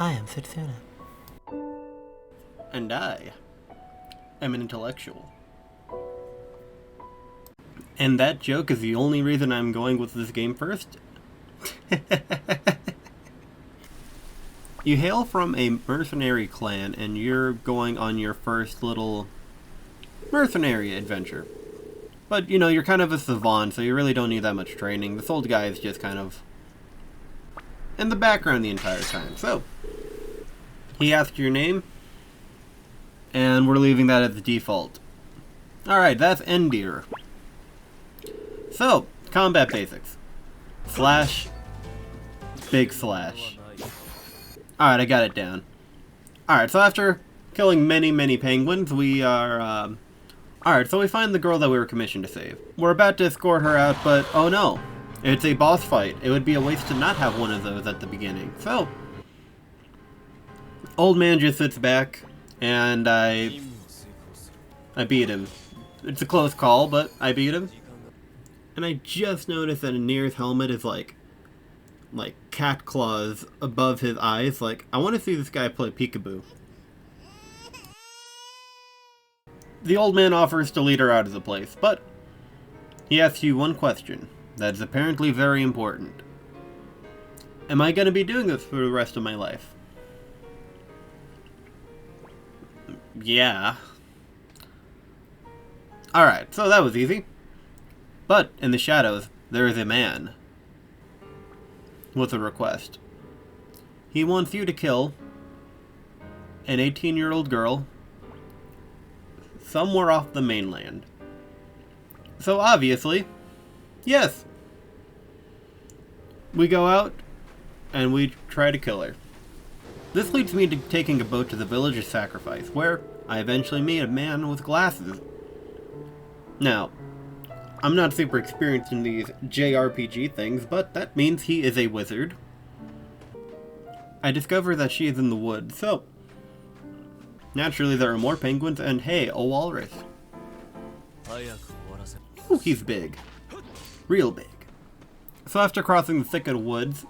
I am Setsuna. And I am an intellectual. And that joke is the only reason I'm going with this game first. You hail from a mercenary clan and you're going on your first little mercenary adventure. But, you know, you're kind of a savant, so you really don't need that much training. This old guy is just kind of in the background the entire time. So, he asked your name, and we're leaving that as the default. Alright, that's Endear. So, combat basics. Slash, big slash. Alright, I got it down. Alright, so after killing many penguins, we are, Alright, so we find the girl that we were commissioned to save. We're about to escort her out, but oh no. It's a boss fight. It would be a waste to not have one of those at the beginning. So, old man just sits back, and I beat him. It's a close call, but I beat him. And I just noticed that Anir's helmet is like cat claws above his eyes. Like, I want to see this guy play peekaboo. The old man offers to lead her out of the place, but he asks you one question that is apparently very important. Am I going to be doing this for the rest of my life? Yeah. Alright, so that was easy. But in the shadows, there is a man with a request. He wants you to kill an 18-year-old girl somewhere off the mainland. So obviously, yes. We go out and we try to kill her. This leads me to taking a boat to the village of sacrifice, where I eventually meet a man with glasses. Now, I'm not super experienced in these JRPG things, but that means he is a wizard. I discover that she is in the woods, so naturally there are more penguins, and hey, a walrus. Ooh, he's big. Real big. So after crossing the thicket of woods,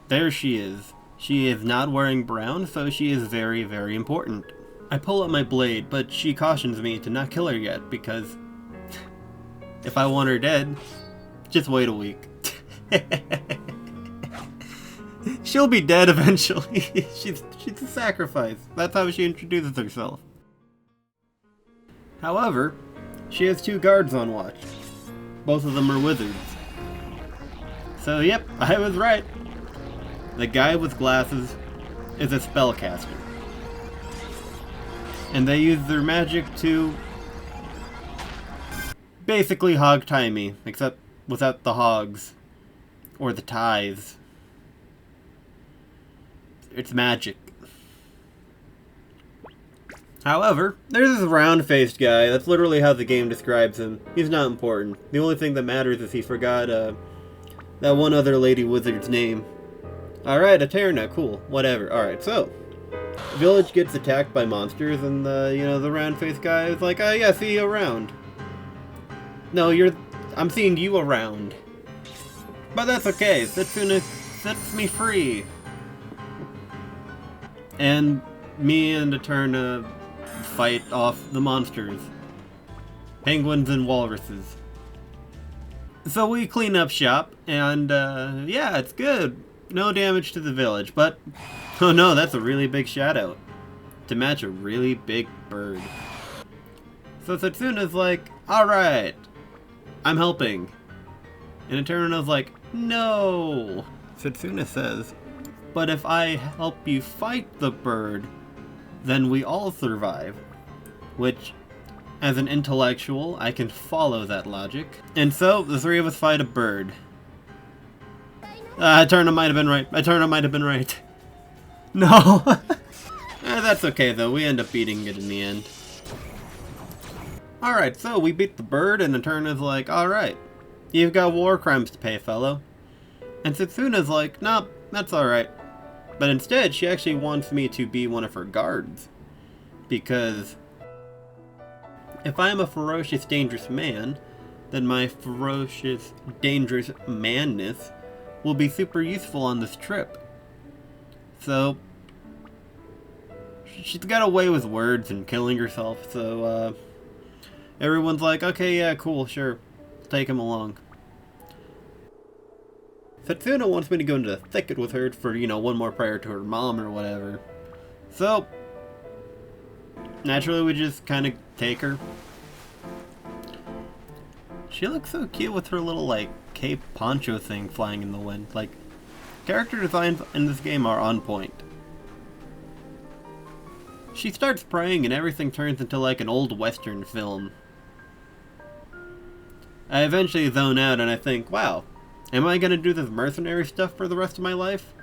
there she is. She is not wearing brown, so she is very important. I pull up my blade, but she cautions me to not kill her yet, because if I want her dead, just wait a week. She'll be dead eventually. She's a sacrifice. That's how she introduces herself. However, she has 2 guards on watch. Both of them are wizards. So yep, I was right. The guy with glasses is a spellcaster. And they use their magic to basically hog tie me, except without the hogs. Or the ties. It's magic. However, there's this round-faced guy. That's literally how the game describes him. He's not important. The only thing that matters is he forgot, that one other lady wizard's name. Alright, Eterna, cool. Whatever. Alright, so the village gets attacked by monsters, and the round-faced guy is like, oh yeah, see you around. No, I'm seeing you around. But that's okay. Setsuna sets me free. And me and Eterna fight off the monsters. Penguins and walruses. So we clean up shop, and yeah, it's good. No damage to the village, but oh no, that's a really big shadow to match a really big bird. So Setsuna's like, alright, I'm helping. And Eterna's like, no. Setsuna says, but if I help you fight the bird, then we all survive. Which, as an intellectual, I can follow that logic. And so, the 3 of us fight a bird. Eterna might have been right. Eterna might have been right. No! That's okay though, we end up beating it in the end. Alright, so we beat the bird, and Eterna's like, alright, you've got war crimes to pay, fellow. And Setsuna's like, nah, that's alright. But instead, she actually wants me to be one of her guards. Because if I am a ferocious, dangerous man, then my ferocious, dangerous manness will be super useful on this trip. So, she's got a way with words and killing herself, so everyone's like, okay, yeah, cool, sure, take him along. Setsuna wants me to go into the thicket with her for, you know, one more prayer to her mom or whatever. So, naturally we just kind of take her. She looks so cute with her little, like, cape poncho thing flying in the wind. Like, character designs in this game are on point. She starts praying and everything turns into like an old western film. I eventually zone out and I think, wow, am I gonna do this mercenary stuff for the rest of my life?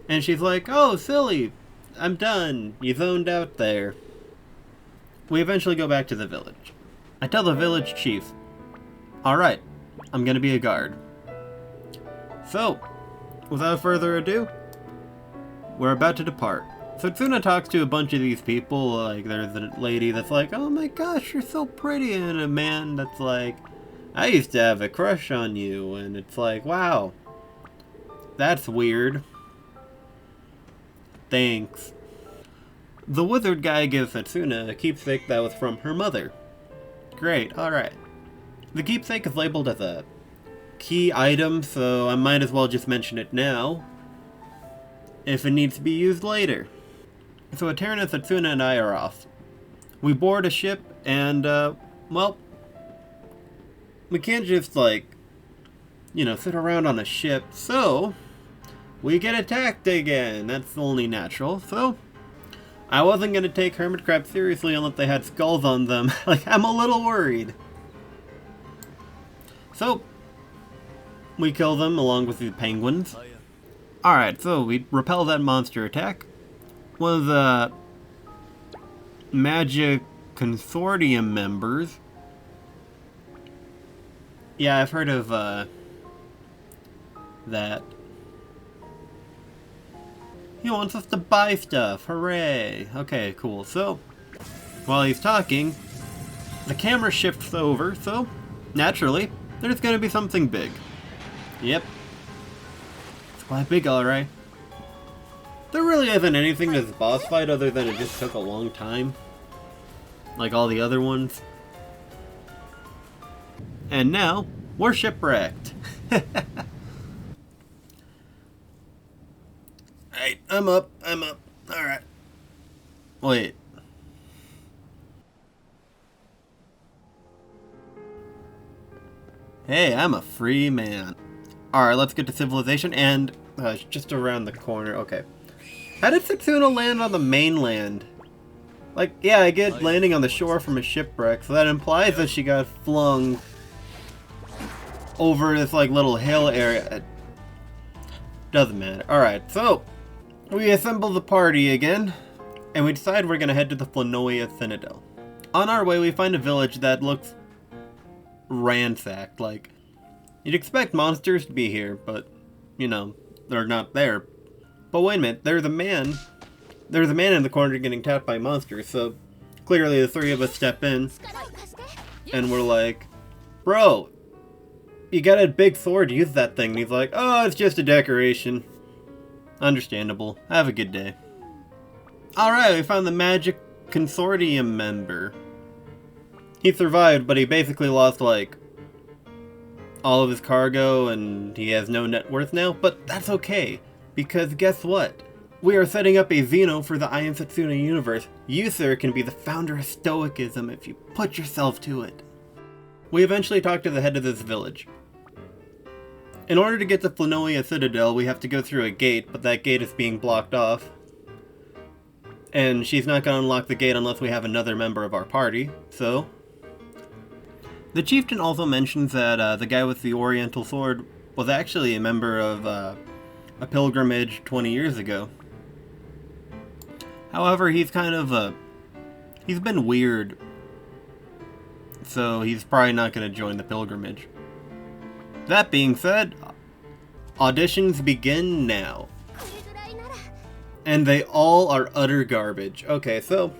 And she's like, oh, silly, I'm done. You zoned out there. We eventually go back to the village. I tell the village chief, alright, I'm gonna be a guard. So, without further ado, we're about to depart. Setsuna talks to a bunch of these people, like there's a lady that's like, oh my gosh, you're so pretty, and a man that's like, I used to have a crush on you, and it's like, wow, that's weird. Thanks. The wizard guy gives Setsuna a keepsake that was from her mother. Great, alright. The keepsake is labeled as a key item, so I might as well just mention it now, if it needs to be used later. So Eterna, Setsuna, and I are off. We board a ship, and, well, we can't just, like, you know, sit around on a ship, so we get attacked again. That's only natural, so I wasn't going to take hermit crabs seriously unless they had skulls on them. Like, I'm a little worried. So, we kill them along with the penguins. Alright, so we repel that monster attack. One of the Magic Consortium members. Yeah, I've heard of that. He wants us to buy stuff. Hooray. Okay, cool. So, while he's talking, the camera shifts over, so naturally, there's gonna be something big. Yep. It's quite big, alright. There really isn't anything to this boss fight other than it just took a long time. Like all the other ones. And now, we're shipwrecked. Alright, I'm up. Alright. Wait. Hey, I'm a free man. Alright, let's get to civilization, and it's just around the corner. Okay. How did Setsuna land on the mainland? Like, yeah, I get landing on the shore from a shipwreck, so that implies that she got flung over this, like, little hill area. Doesn't matter. Alright, so we assemble the party again, and we decide we're gonna head to the Flanoia Citadel. On our way, we find a village that looks ransacked. Like, you'd expect monsters to be here, but, you know, they're not there. But wait a minute, there's a man in the corner getting attacked by monsters, so clearly the three of us step in, and we're like, bro, you got a big sword, use that thing. And he's like, oh, it's just a decoration. Understandable. Have a good day. Alright, we found the Magic Consortium member. He survived, but he basically lost, like, all of his cargo, and he has no net worth now, but that's okay. Because guess what? We are setting up a Xeno for the I Am Setsuna universe. You, sir, can be the founder of Stoicism if you put yourself to it. We eventually talk to the head of this village. In order to get to Flanoia Citadel, we have to go through a gate, but that gate is being blocked off. And she's not going to unlock the gate unless we have another member of our party, so... The chieftain also mentions that the guy with the oriental sword was actually a member of a pilgrimage 20 years ago. However, he's kind of he's been weird, so he's probably not going to join the pilgrimage. That being said, auditions begin now. And they all are utter garbage. Okay, so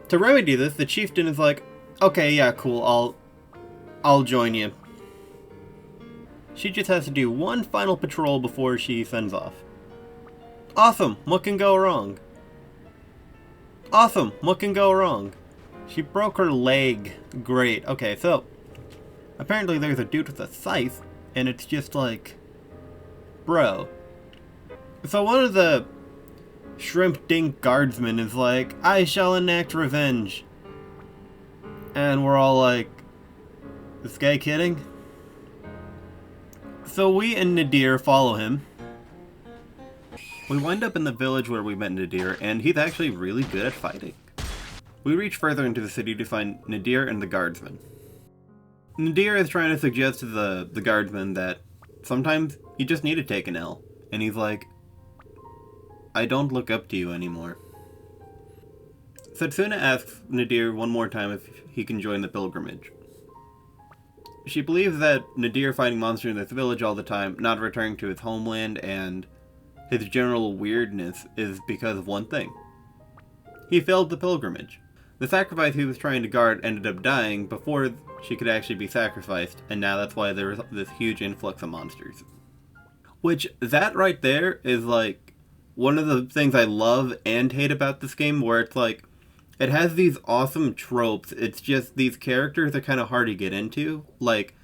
to remedy this, the chieftain is like, okay, yeah, cool, I'll join you. She just has to do one final patrol before she sends off. Awesome, what can go wrong? Awesome, what can go wrong? She broke her leg. Great. Okay, so apparently there's a dude with a scythe, and it's just like, bro. So one of the shrimp dink guardsmen is like, I shall enact revenge. And we're all like, this guy kidding? So we and Nadir follow him. We wind up in the village where we met Nadir, and he's actually really good at fighting. We reach further into the city to find Nadir and the guardsman. Nadir is trying to suggest to the guardsman that sometimes you just need to take an L. And he's like, I don't look up to you anymore. Setsuna asks Nadir one more time if he can join the pilgrimage. She believes that Nadir fighting monsters in this village all the time, not returning to his homeland, and his general weirdness is because of one thing. He failed the pilgrimage. The sacrifice he was trying to guard ended up dying before she could actually be sacrificed, and now that's why there was this huge influx of monsters. Which, that right there is like one of the things I love and hate about this game, where it's like, it has these awesome tropes, it's just these characters are kind of hard to get into. Like,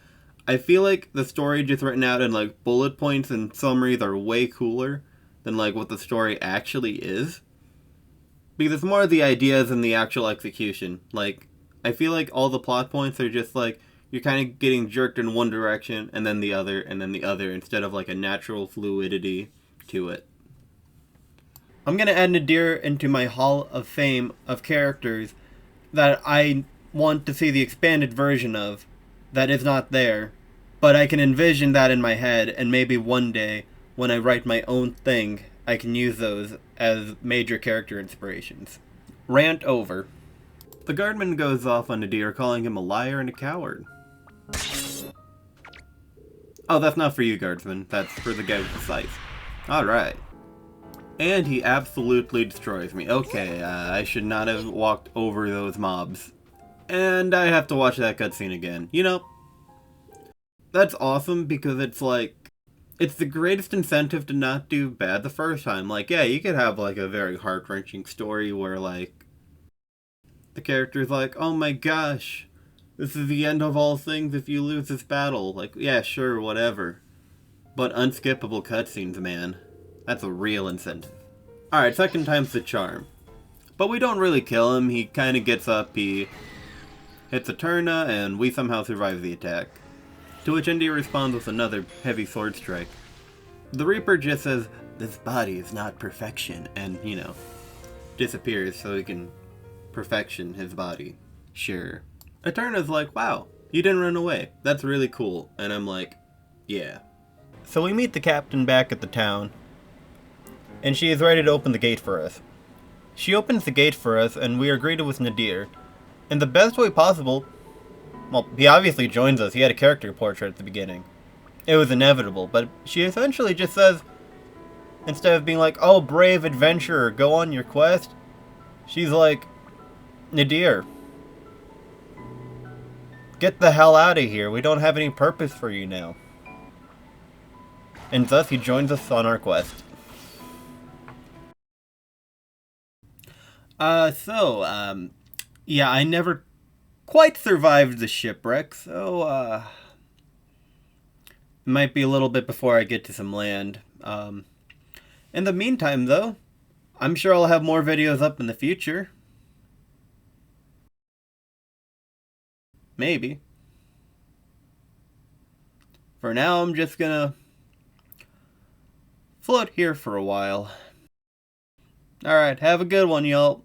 I feel like the story just written out in like bullet points and summaries are way cooler than like what the story actually is. Because it's more the ideas and the actual execution. Like, I feel like all the plot points are just like, you're kind of getting jerked in one direction, and then the other, and then the other, instead of like a natural fluidity to it. I'm going to add Nadir into my Hall of Fame of characters that I want to see the expanded version of that is not there, but I can envision that in my head, and maybe one day, when I write my own thing, I can use those as major character inspirations. Rant over. The guardman goes off on Nadir, calling him a liar and a coward. Oh, that's not for you, guardsman. That's for the guy with the scythe. Alright. And he absolutely destroys me. Okay, I should not have walked over those mobs. And I have to watch that cutscene again. You know, that's awesome because it's like, it's the greatest incentive to not do bad the first time. Like, yeah, you could have like a very heart-wrenching story where like, the character's like, oh my gosh, this is the end of all things if you lose this battle. Like, yeah, sure, whatever. But unskippable cutscenes, man. That's a real incentive. Alright, second time's the charm. But we don't really kill him, he kinda gets up, he hits a Turna, and we somehow survive the attack. To which India responds with another heavy sword strike. The Reaper just says, this body is not perfection, and, you know, disappears so he can perfection his body. Sure. Eterna's like, wow, you didn't run away. That's really cool. And I'm like, yeah. So we meet the captain back at the town, and she is ready to open the gate for us. She opens the gate for us, and we are greeted with Nadir. In the best way possible. Well, he obviously joins us. He had a character portrait at the beginning. It was inevitable, but she essentially just says, instead of being like, oh, brave adventurer, go on your quest, she's like, Nadir, get the hell out of here. We don't have any purpose for you now. And thus he joins us on our quest. Yeah, I never quite survived the shipwreck, so, it might be a little bit before I get to some land. In the meantime, though, I'm sure I'll have more videos up in the future. Maybe. For now, I'm just gonna float here for a while. Alright, have a good one, y'all.